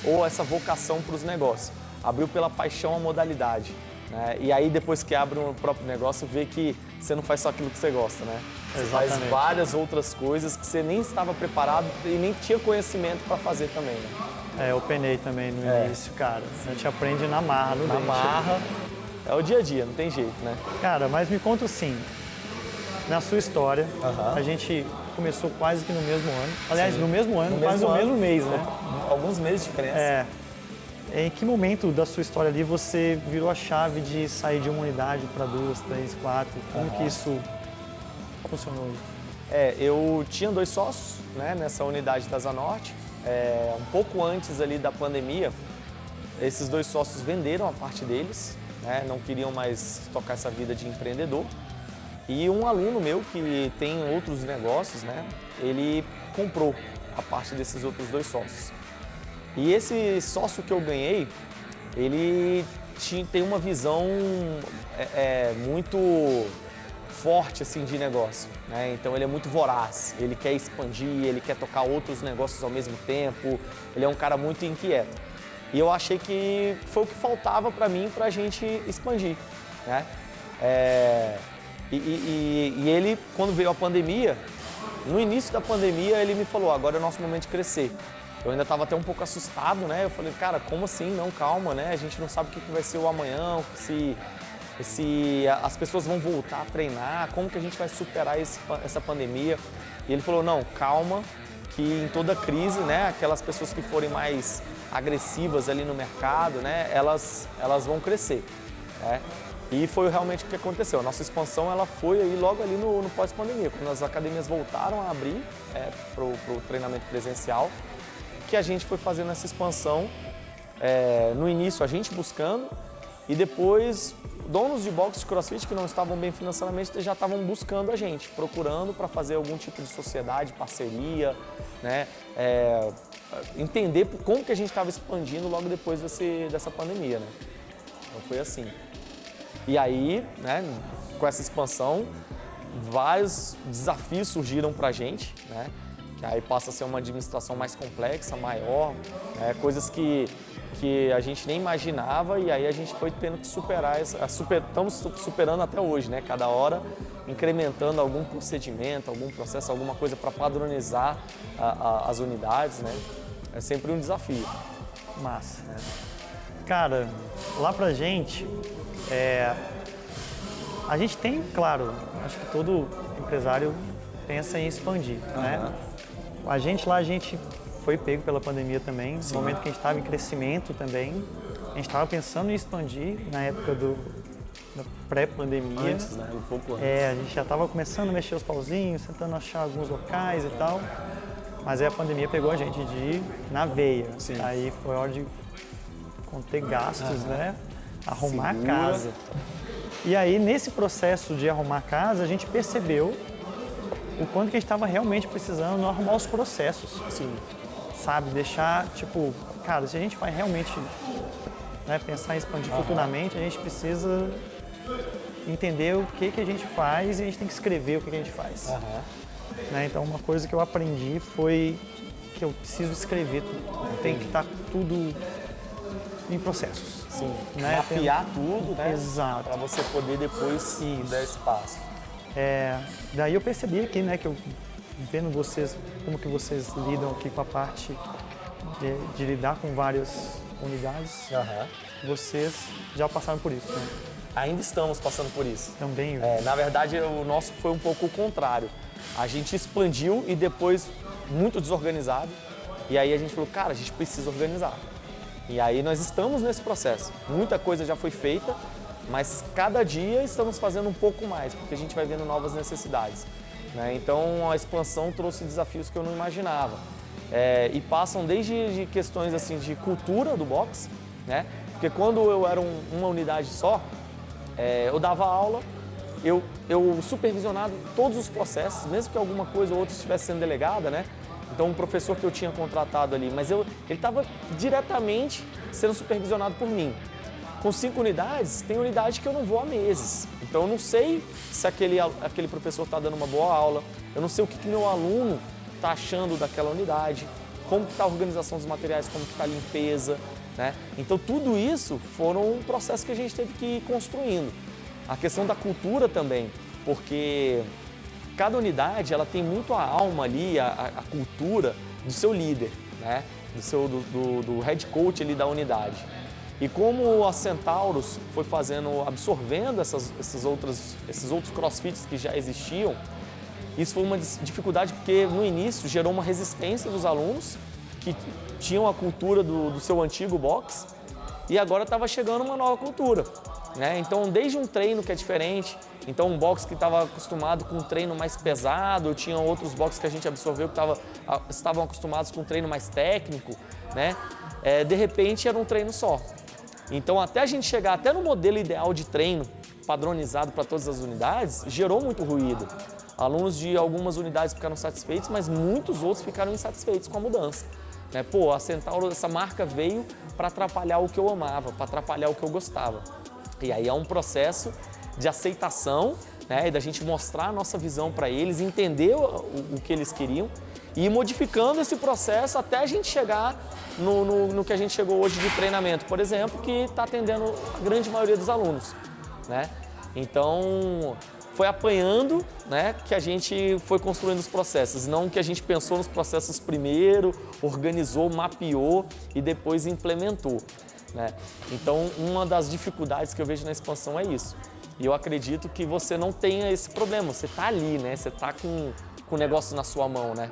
ou essa vocação para os negócios. Abriu pela paixão a modalidade, né? E aí depois que abre o próprio negócio, vê que você não faz só aquilo que você gosta, né? Você faz várias outras coisas que você nem estava preparado e nem tinha conhecimento para fazer também, né? Eu penei também no início, cara. A gente aprende na marra, no Na dente. marra, é o dia a dia, não tem jeito, né? Cara, mas me conta assim, na sua história, Aham. a gente começou quase que no mesmo ano. Aliás, Sim. no mesmo ano, No quase mesmo no ano. mesmo mês, né? Alguns meses de diferença. Em que momento da sua história ali você virou a chave de sair de uma unidade para 2, 3, 4? Como que isso funcionou? Eu tinha 2 sócios, né, nessa unidade da Asa Norte. Um pouco antes ali da pandemia, esses 2 sócios venderam a parte deles, né, não queriam mais tocar essa vida de empreendedor. E um aluno meu que tem outros negócios, né, ele comprou a parte desses outros 2 sócios. E esse sócio que eu ganhei, ele tem uma visão muito forte assim, de negócio, né? Então ele é muito voraz, ele quer expandir, ele quer tocar outros negócios ao mesmo tempo, ele é um cara muito inquieto. E eu achei que foi o que faltava para mim para a gente expandir, né? E ele, quando veio a pandemia, no início da pandemia ele me falou, agora é o nosso momento de crescer. Eu ainda estava até um pouco assustado, né? Eu falei, cara, como assim? Não, calma, né? A gente não sabe o que vai ser o amanhã, se as pessoas vão voltar a treinar, como que a gente vai superar essa pandemia. E ele falou, não, calma, que em toda crise, né? Aquelas pessoas que forem mais agressivas ali no mercado, né? Elas vão crescer, né? E foi realmente o que aconteceu. A nossa expansão ela foi aí logo ali no pós-pandemia, quando as academias voltaram a abrir para o treinamento presencial, que a gente foi fazendo essa expansão, no início a gente buscando e depois donos de boxes de CrossFit que não estavam bem financeiramente já estavam buscando a gente, procurando para fazer algum tipo de sociedade, parceria, né? Entender como que a gente estava expandindo logo depois dessa pandemia, né? Então foi assim. E aí, né, com essa expansão, vários desafios surgiram para a gente, né? Que aí passa a ser uma administração mais complexa, maior, né? Coisas que a gente nem imaginava e aí a gente foi tendo que superar, estamos superando até hoje, né? Cada hora incrementando algum procedimento, algum processo, alguma coisa para padronizar as unidades, né? É sempre um desafio. Massa. Cara, lá pra gente, a gente tem, claro, acho que todo empresário pensa em expandir, né? A gente foi pego pela pandemia também, no momento que a gente estava em crescimento também. A gente estava pensando em expandir na época na pré-pandemia. Antes, né? Um pouco antes. A gente já estava começando a mexer os pauzinhos, tentando achar alguns locais e tal. Mas aí a pandemia pegou a gente de ir na veia. Sim. Aí foi hora de conter gastos, né? Arrumar Segura. a casa. E aí, nesse processo de arrumar a casa, a gente percebeu o quanto que a gente estava realmente precisando arrumar os processos. Sim. Sabe? Deixar, tipo, cara, se a gente vai realmente, né, pensar em expandir futuramente, a gente precisa entender o que a gente faz e a gente tem que escrever o que a gente faz. Né? Então, uma coisa que eu aprendi foi que eu preciso escrever tudo. Tem que estar tudo em processos. Sim. Né? Mapear tudo, né? Exato. Para você poder depois dar espaço. Daí eu percebi aqui, né, que eu vendo vocês, como que vocês lidam aqui com a parte de lidar com várias unidades, vocês já passaram por isso, né? Ainda estamos passando por isso. Também. Na verdade, o nosso foi um pouco o contrário. A gente expandiu e depois muito desorganizado. E aí a gente falou, cara, a gente precisa organizar. E aí nós estamos nesse processo. Muita coisa já foi feita, mas cada dia estamos fazendo um pouco mais, porque a gente vai vendo novas necessidades. Né? Então a expansão trouxe desafios que eu não imaginava. E passam desde questões assim, de cultura do box, né? Porque quando eu era uma unidade só, eu dava aula, eu supervisionava todos os processos, mesmo que alguma coisa ou outra estivesse sendo delegada, né? Então, um professor que eu tinha contratado ali, mas ele estava diretamente sendo supervisionado por mim. Com 5 unidades, tem unidade que eu não vou há meses. Então, eu não sei se aquele professor está dando uma boa aula, eu não sei o que meu aluno está achando daquela unidade, como está a organização dos materiais, como está a limpeza, né? Então, tudo isso foram um processo que a gente teve que ir construindo. A questão da cultura também, porque cada unidade ela tem muito a alma ali, a cultura do seu líder, né? do head coach ali da unidade. E como a Centauros foi absorvendo esses outros crossfits que já existiam, isso foi uma dificuldade porque no início gerou uma resistência dos alunos que tinham a cultura do seu antigo box e agora estava chegando uma nova cultura. Né? Então, desde um treino que é diferente, então um box que estava acostumado com um treino mais pesado, tinha outros boxes que a gente absorveu que estavam acostumados com um treino mais técnico, né? De repente era um treino só. Então, até a gente chegar até no modelo ideal de treino padronizado para todas as unidades, gerou muito ruído. Alunos de algumas unidades ficaram satisfeitos, mas muitos outros ficaram insatisfeitos com a mudança. Né? Pô, a Centauro, essa marca veio para atrapalhar o que eu amava, para atrapalhar o que eu gostava. E aí é um processo de aceitação, né, e da gente mostrar a nossa visão para eles, entender o que eles queriam e ir modificando esse processo até a gente chegar no que a gente chegou hoje de treinamento, por exemplo, que está atendendo a grande maioria dos alunos. Né? Então, foi apanhando, né, que a gente foi construindo os processos, não que a gente pensou nos processos primeiro, organizou, mapeou e depois implementou. Né? Então, uma das dificuldades que eu vejo na expansão é isso. E eu acredito que você não tenha esse problema, você está ali, né? Você está com o negócio na sua mão, né?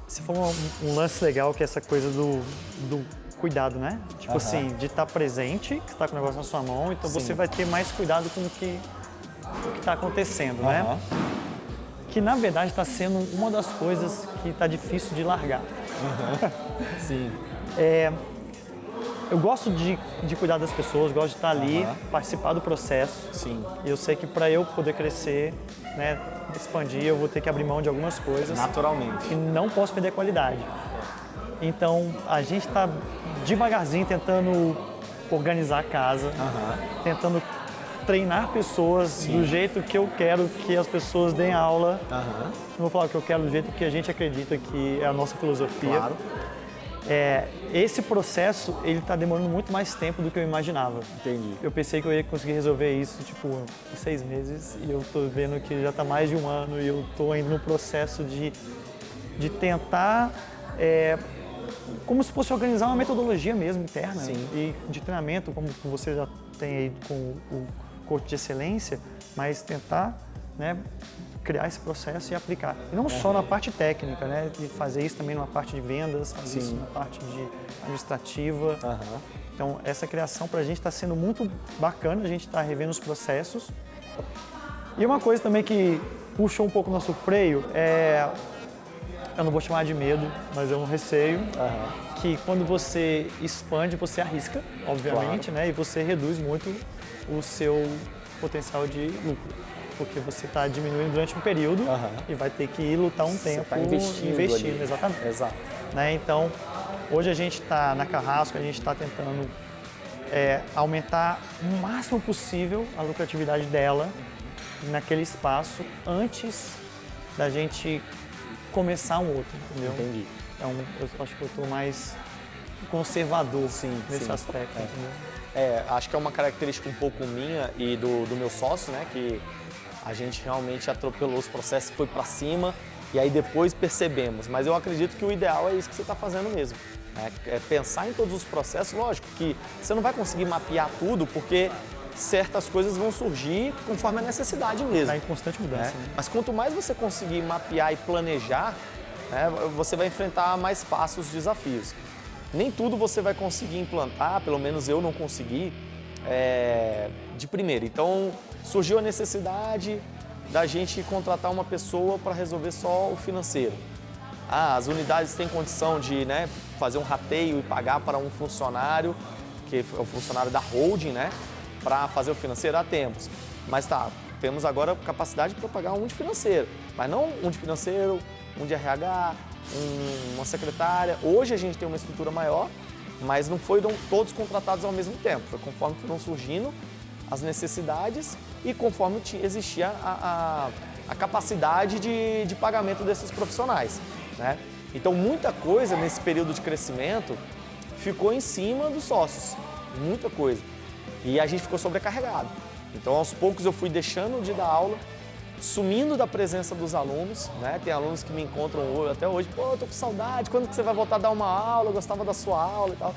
Você falou um lance legal que é essa coisa do cuidado, né? Tipo assim, de estar presente, que está com o negócio na sua mão, então você vai ter mais cuidado com o que está acontecendo, né? Que na verdade está sendo uma das coisas que está difícil de largar. Sim. Eu gosto de cuidar das pessoas, gosto de estar ali, participar do processo. Sim. E eu sei que para eu poder crescer, né, expandir, eu vou ter que abrir mão de algumas coisas. Naturalmente. E não posso perder qualidade. Então, a gente está devagarzinho tentando organizar a casa, tentando treinar pessoas do jeito que eu quero que as pessoas deem aula. Não vou falar o que eu quero do jeito que a gente acredita que é a nossa filosofia. Claro. Esse processo, ele está demorando muito mais tempo do que eu imaginava. Entendi. Eu pensei que eu ia conseguir resolver isso, tipo, em 6 meses, e eu tô vendo que já está mais de 1 ano e eu tô ainda no processo de tentar, como se fosse organizar uma metodologia mesmo interna. Sim. E de treinamento, como você já tem aí com o coach de excelência, mas tentar, né, criar esse processo e aplicar. E não só na parte técnica, né? De fazer isso também numa parte de vendas, fazer isso na parte de administrativa. Então, essa criação para a gente está sendo muito bacana, a gente está revendo os processos. E uma coisa também que puxou um pouco o nosso freio eu não vou chamar de medo, mas é um receio, que quando você expande, você arrisca, obviamente, né? E você reduz muito o seu potencial de lucro. Porque você está diminuindo durante um período e vai ter que ir lutar um tempo tá investindo exatamente. Exato. Né? Então, hoje a gente está na Carrasco, a gente está tentando aumentar o máximo possível a lucratividade dela naquele espaço antes da gente começar um outro, entendeu? Entendi. Então, eu acho que eu estou mais conservador nesse aspecto, entendeu? Acho que é uma característica um pouco minha e do meu sócio, né? Que a gente realmente atropelou os processos, foi para cima e aí depois percebemos. Mas eu acredito que o ideal é isso que você está fazendo mesmo. É pensar em todos os processos. Lógico que você não vai conseguir mapear tudo porque certas coisas vão surgir conforme a necessidade mesmo. Está em constante mudança. Né? Mas quanto mais você conseguir mapear e planejar, você vai enfrentar mais fácil os desafios. Nem tudo você vai conseguir implantar, pelo menos eu não consegui, de primeira. Então, surgiu a necessidade da gente contratar uma pessoa para resolver só o financeiro. As unidades têm condição de fazer um rateio e pagar para um funcionário, que é o funcionário da holding, para fazer o financeiro? Temos. Mas temos agora capacidade para pagar um de financeiro. Mas não um de financeiro, um de RH, uma secretária. Hoje a gente tem uma estrutura maior, mas não foram todos contratados ao mesmo tempo. Foi conforme foram surgindo as necessidades e conforme existia a capacidade de pagamento desses profissionais. Né? Então, muita coisa nesse período de crescimento ficou em cima dos sócios. Muita coisa. E a gente ficou sobrecarregado. Então, aos poucos, eu fui deixando de dar aula, sumindo da presença dos alunos, né? Tem alunos que me encontram até hoje, eu tô com saudade, quando que você vai voltar a dar uma aula? Eu gostava da sua aula e tal.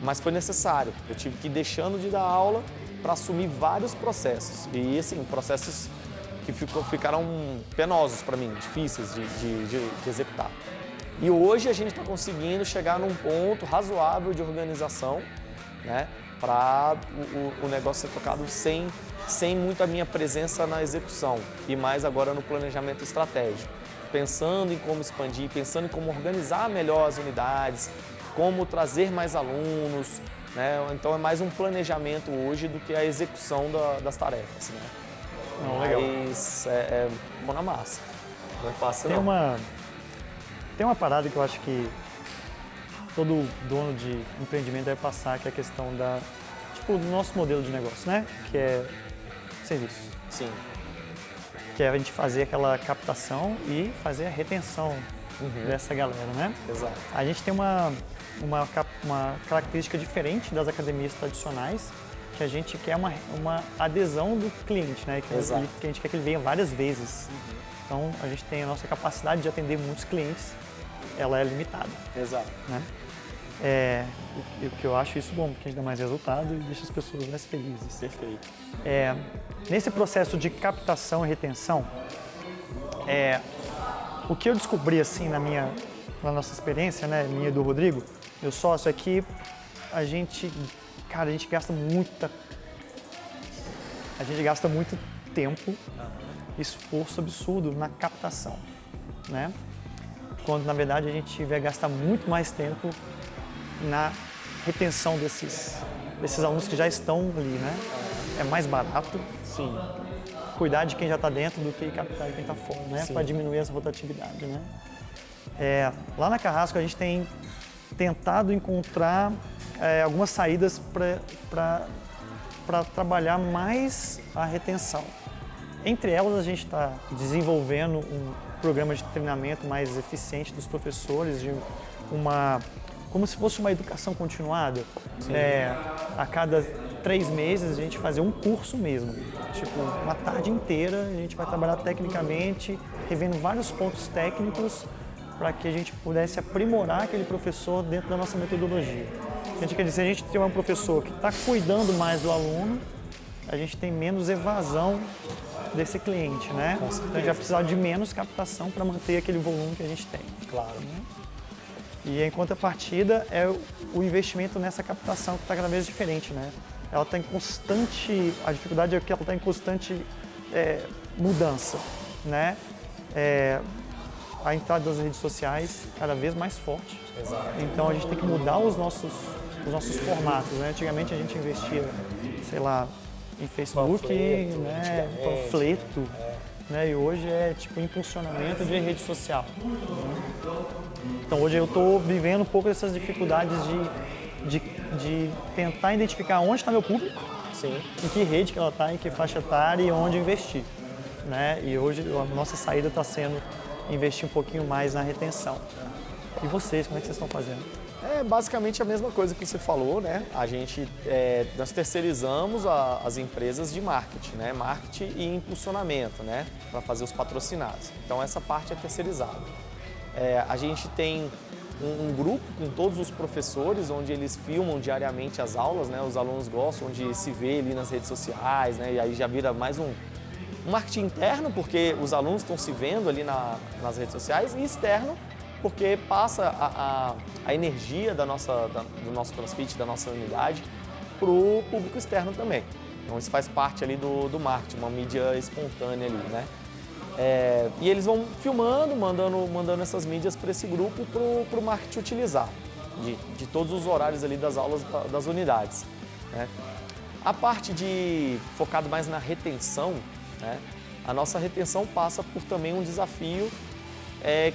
Mas foi necessário, eu tive que ir deixando de dar aula para assumir vários processos. E, assim, processos que ficaram penosos para mim, difíceis de executar. E hoje a gente está conseguindo chegar num ponto razoável de organização, né? Para o negócio ser tocado sem muito a minha presença na execução e mais agora no planejamento estratégico. Pensando em como expandir, pensando em como organizar melhor as unidades, como trazer mais alunos, né? Então é mais um planejamento hoje do que a execução das tarefas, né? Legal. Mas mão na massa, não é fácil Tem uma parada que eu acho que todo dono de empreendimento deve passar, que é a questão do nosso modelo de negócio, né? Que é serviço. Sim. Que é a gente fazer aquela captação e fazer a retenção dessa galera, né? Exato. A gente tem uma característica diferente das academias tradicionais, que a gente quer uma adesão do cliente, né? Que a gente quer que ele venha várias vezes. Então, a gente tem a nossa capacidade de atender muitos clientes, ela é limitada. Exato. Né? O que eu acho isso bom, porque a gente dá mais resultado e deixa as pessoas mais felizes. Perfeito. Nesse processo de captação e retenção, o que eu descobri assim na nossa experiência, né, minha e do Rodrigo, meu sócio, é que a gente gasta muito tempo, esforço absurdo na captação, né? Quando na verdade a gente vai gastar muito mais tempo na retenção desses alunos que já estão ali, né? É mais barato, Sim. cuidar de quem já está dentro do que captar de quem está fora, né? Para diminuir essa rotatividade, né? Lá na Carrasco a gente tem tentado encontrar algumas saídas para trabalhar mais a retenção. Entre elas a gente está desenvolvendo um programa de treinamento mais eficiente dos professores, como se fosse uma educação continuada. A cada 3 meses a gente fazer um curso mesmo, tipo uma tarde inteira a gente vai trabalhar tecnicamente, revendo vários pontos técnicos para que a gente pudesse aprimorar aquele professor dentro da nossa metodologia. Quer dizer, se a gente tem um professor que está cuidando mais do aluno, a gente tem menos evasão desse cliente, né? Então a gente vai precisar de menos captação para manter aquele volume que a gente tem. Claro. E em contrapartida é o investimento nessa captação que está cada vez diferente, né? Ela está em constante, a dificuldade é que ela está em constante mudança, né? A entrada das redes sociais cada vez mais forte. Exato. Então a gente tem que mudar os nossos formatos, né? Antigamente a gente investia, sei lá, em Facebook, Panfleto, né? Panfleto, né? E hoje é tipo impulsionamento de rede social. Então hoje eu estou vivendo um pouco dessas dificuldades de tentar identificar onde está meu público, Sim. em que rede que ela está, em que faixa etária e onde investir, né? E hoje a nossa saída está sendo investir um pouquinho mais na retenção. E vocês, como é que vocês estão fazendo? É basicamente a mesma coisa que você falou, né? Nós terceirizamos as empresas de marketing, né? Marketing e impulsionamento, né? Para fazer os patrocinados. Então essa parte é terceirizada. A gente tem um grupo com todos os professores, onde eles filmam diariamente as aulas, né? Os alunos gostam de se ver ali nas redes sociais, né? E aí já vira mais um marketing interno, porque os alunos estão se vendo ali nas redes sociais, e externo, porque passa a energia do nosso CrossFit, da nossa unidade, para o público externo também. Então isso faz parte ali do marketing, uma mídia espontânea ali, né? E eles vão filmando, mandando essas mídias para esse grupo para o marketing utilizar, de todos os horários ali das aulas das unidades, né? A parte focado mais na retenção, né? A nossa retenção passa por também um desafio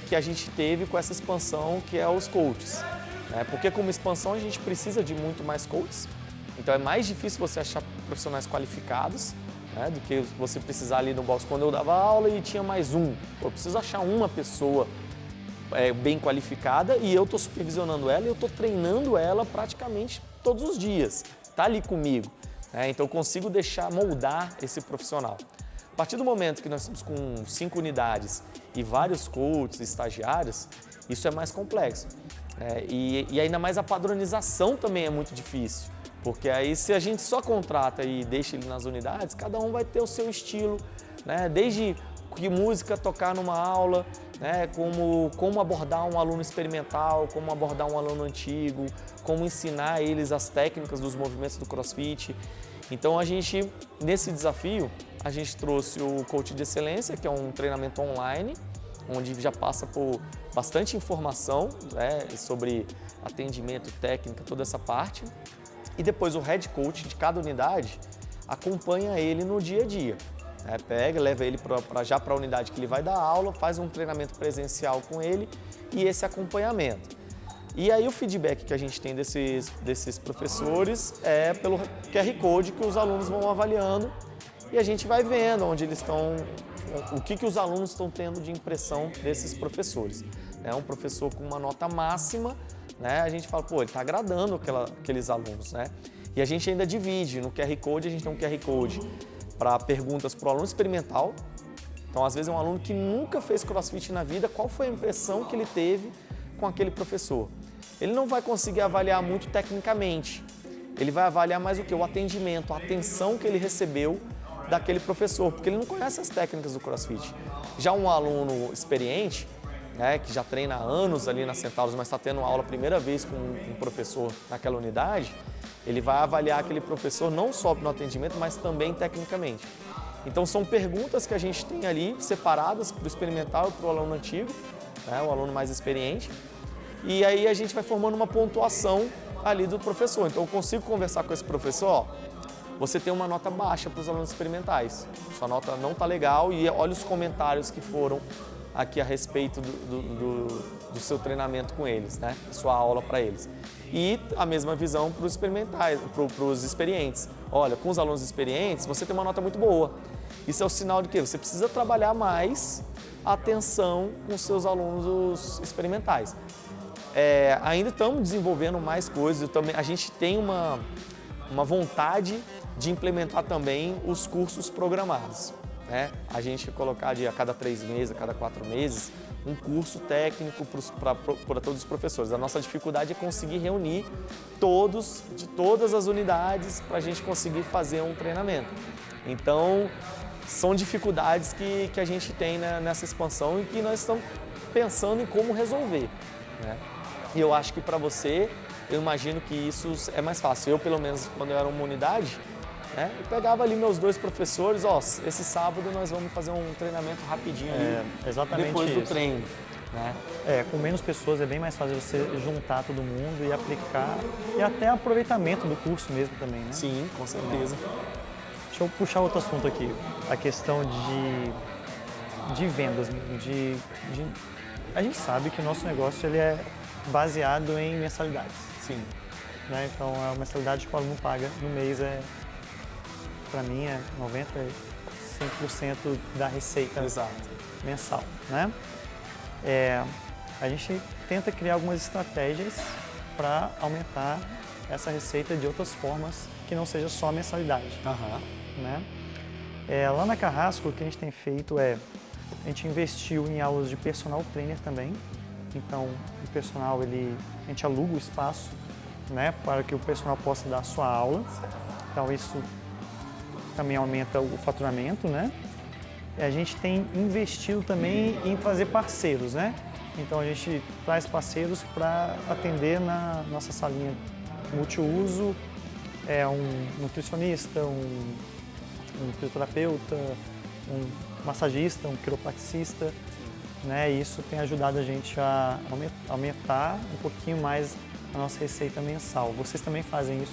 que a gente teve com essa expansão, que é os coaches, né? Porque como expansão a gente precisa de muito mais coaches, então é mais difícil você achar profissionais qualificados, né, do que você precisar ali no box. Quando eu dava aula e tinha mais um, eu preciso achar uma pessoa bem qualificada, e eu estou supervisionando ela e eu estou treinando ela praticamente todos os dias, está ali comigo, né? Então eu consigo moldar esse profissional. A partir do momento que nós estamos com 5 unidades e vários coaches, estagiários, isso é mais complexo, né? E ainda mais a padronização também é muito difícil, porque aí se a gente só contrata e deixa ele nas unidades, cada um vai ter o seu estilo, né? Desde que música tocar numa aula, né? Como abordar um aluno experimental, como abordar um aluno antigo, como ensinar eles as técnicas dos movimentos do CrossFit. Então nesse desafio, a gente trouxe o Coach de Excelência, que é um treinamento online, onde já passa por bastante informação, né, sobre atendimento, técnica, toda essa parte. E depois o Head Coach de cada unidade acompanha ele no dia a dia, né? Leva ele já para a unidade que ele vai dar aula, faz um treinamento presencial com ele e esse acompanhamento. E aí o feedback que a gente tem desses professores é pelo QR Code, que os alunos vão avaliando e a gente vai vendo onde eles estão, o que os alunos estão tendo de impressão desses professores. Um professor com uma nota máxima, né, a gente fala, pô, ele está agradando aqueles alunos, né? E a gente ainda divide no QR Code, a gente tem um QR Code para perguntas para o aluno experimental. Então, às vezes é um aluno que nunca fez CrossFit na vida, qual foi a impressão que ele teve com aquele professor? Ele não vai conseguir avaliar muito tecnicamente, ele vai avaliar mais o que? O atendimento, a atenção que ele recebeu daquele professor, porque ele não conhece as técnicas do CrossFit. Já um aluno experiente, né, que já treina há anos ali na Centauros, mas está tendo aula a primeira vez com um professor naquela unidade, ele vai avaliar aquele professor não só no atendimento, mas também tecnicamente. Então são perguntas que a gente tem ali separadas para o experimental e para o aluno antigo, né, o aluno mais experiente, e aí a gente vai formando uma pontuação ali do professor. Então eu consigo conversar com esse professor, ó, você tem uma nota baixa para os alunos experimentais, sua nota não está legal, e olha os comentários que foram aqui a respeito do seu treinamento com eles, né? Sua aula para eles. E a mesma visão para os experimentais, para os experientes. Olha, com os alunos experientes, você tem uma nota muito boa. Isso é o sinal de que você precisa trabalhar mais a atenção com os seus alunos experimentais. Ainda estamos desenvolvendo mais coisas, a gente tem uma vontade de implementar também os cursos programados, né? A gente colocar a cada 3 meses, a cada 4 meses, um curso técnico para todos os professores. A nossa dificuldade é conseguir reunir todos, de todas as unidades, para a gente conseguir fazer um treinamento. Então, são dificuldades que a gente tem, né, nessa expansão, e que nós estamos pensando em como resolver, né? E eu acho que para você, eu imagino que isso é mais fácil. Eu, pelo menos, quando eu era uma unidade, né, eu pegava ali meus 2 professores, ó, esse sábado nós vamos fazer um treinamento rapidinho ali, exatamente depois do isso. treino. Né? Com menos pessoas é bem mais fácil você juntar todo mundo e aplicar, e até aproveitamento do curso mesmo também, né? Sim, com certeza. Deixa eu puxar outro assunto aqui, a questão de vendas. A gente sabe que o nosso negócio ele é baseado em mensalidades. Sim. Né? Então, a mensalidade que o aluno paga no mês para mim, é 95% da receita mensal. Né? A gente tenta criar algumas estratégias para aumentar essa receita de outras formas que não seja só a mensalidade. Né? Lá na Carrasco, o que a gente tem feito a gente investiu em aulas de personal trainer também. Então, o personal, a gente aluga o espaço, né, para que o personal possa dar a sua aula. Então, isso também aumenta o faturamento, né? A gente tem investido também em fazer parceiros, né? Então, a gente traz parceiros para atender na nossa salinha multiuso, um nutricionista, um fisioterapeuta, um massagista, um quiropraxista, né? E isso tem ajudado a gente a aumentar um pouquinho mais a nossa receita mensal. Vocês também fazem isso?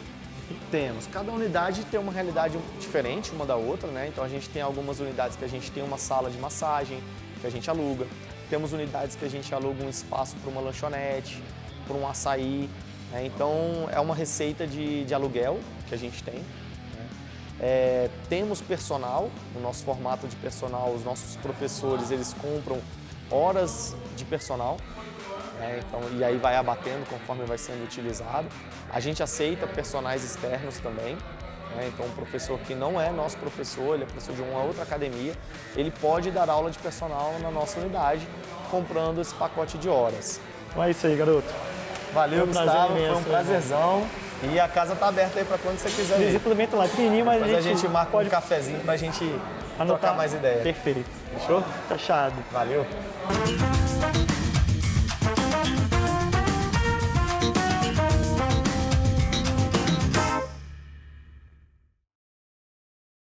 Temos. Cada unidade tem uma realidade diferente uma da outra, né? Então a gente tem algumas unidades que a gente tem uma sala de massagem que a gente aluga. Temos unidades que a gente aluga um espaço para uma lanchonete, para um açaí. Né? Então é uma receita de aluguel que a gente tem. Temos personal, o nosso formato de personal, os nossos professores, eles compram horas de personal, então, e aí vai abatendo conforme vai sendo utilizado. A gente aceita personagens externos também, então um professor que não é nosso professor, ele é professor de uma outra academia, ele pode dar aula de personal na nossa unidade, comprando esse pacote de horas. Então é isso aí, garoto. Valeu, Gustavo, foi um imenso, prazerzão. E a casa tá aberta aí para quando você quiser vir. Visita também tá lá pequenininho, mas a gente marca um cafezinho pra gente trocar mais ideia. Perfeito. Fechou? Fechado. Valeu.